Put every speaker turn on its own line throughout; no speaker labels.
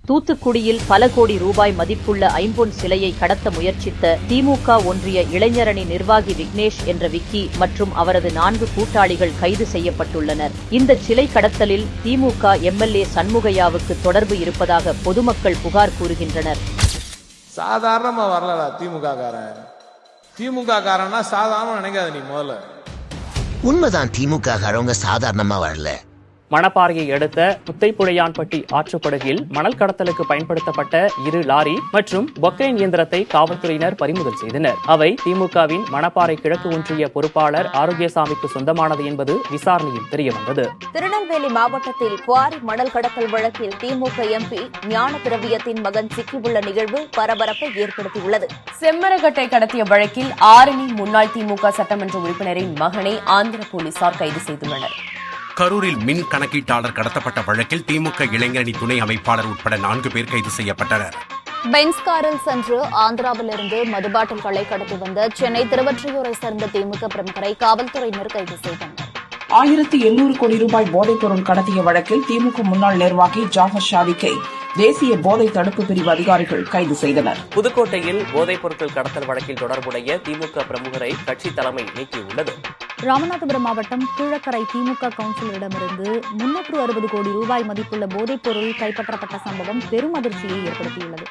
தூத்துக்குடியில் பல கோடி ரூபாய் மதிப்புள்ள ஐம்பொன் சிலையை கடத்த முயற்சித்த திமுக ஒன்றிய இளைஞரணி நிர்வாகி விக்னேஷ் என்ற விக்கி மற்றும் அவரது 4 கூட்டாளிகள் கைது செய்யப்பட்டுள்ளனர். இந்த சிலை கடத்தலில் திமுக எம்எல்ஏ சண்முகையாவுக்கு தொடர்பு இருப்பதாக பொதுமக்கள் புகார் கூறுகின்றனர்.
சாதாரணமா வரலடா திமுக காரன்னா சாதாரணமா நினைக்காத நீ முதல்ல.
உண்மைதான், திமுக காரவங்க சாதாரணமா வரல.
மணப்பாறையை அடுத்த முத்தைப்புழையான்பட்டி ஆற்றுப்படுகையில் மணல் கடத்தலுக்கு பயன்படுத்தப்பட்ட 2 லாரி மற்றும் பொக்கைன் இயந்திரத்தை காவல்துறையினர் பறிமுதல் செய்தனர். அவை திமுகவின் மணப்பாறை கிழக்கு ஒன்றிய பொறுப்பாளர் ஆரோக்கியசாமிக்கு சொந்தமானது என்பது விசாரணையில் தெரியவந்தது.
திருநெல்வேலி மாவட்டத்தில் குவாரி மணல் கடத்தல் வழக்கில் திமுக எம்பி ஞான திரவியத்தின் மகன் சிக்கியுள்ள நிகழ்வு பரபரப்பை ஏற்படுத்தியுள்ளது.
செம்மரகட்டை கடத்திய வழக்கில் ஆரணி முன்னாள் திமுக சட்டமன்ற உறுப்பினரின் மகனை ஆந்திர போலீசார் கைது செய்துள்ளனர்.
கரூரில் மின் கணக்கீட்டாளர் கடத்தப்பட்ட வழக்கில் திமுக இளைஞரணி துணை அமைப்பாளர் உட்பட 4 பேர் கைது செய்யப்பட்டனர்.
பென்ஸ் காரில் சென்று ஆந்திராவிலிருந்து மதுபாட்டில்களை கடத்தி வந்த சென்னை திருவொற்றியூரை சேர்ந்த திமுக பிரமுகரை காவல்துறையினர் கைது செய்தனர்.
1800 கோடி ரூபாய் போதைப் பொருள் கடத்திய வழக்கில் திமுக முன்னாள் நிர்வாகி ஜாஃபர் ஷாதிக்கை தேசிய போதை தடுப்பு பிரிவு அதிகாரிகள் கைது செய்தனர்.
புதுக்கோட்டையில் போதைப் பொருட்கள் கடத்தல் வழக்கில் தொடர்புடைய திமுக பிரமுகரை கட்சி தலைமை நீக்கியுள்ளது.
ராமநாதபுரம் மாவட்டம் கீழக்கரை திமுக கவுன்சிலரிடமிருந்து 360 கோடி ரூபாய் மதிப்புள்ள போதைப் பொருள் கைப்பற்றப்பட்ட சம்பவம் பெரும் அதிர்ச்சியை ஏற்படுத்தியுள்ளது.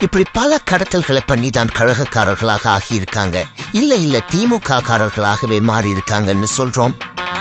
இப்படி பல கடத்தல்களை பண்ணி தான் கழகக்காரர்களாக ஆகியிருக்காங்க. இல்ல திமுக காரர்களாகவே மாறி இருக்காங்கன்னு சொல்றோம்.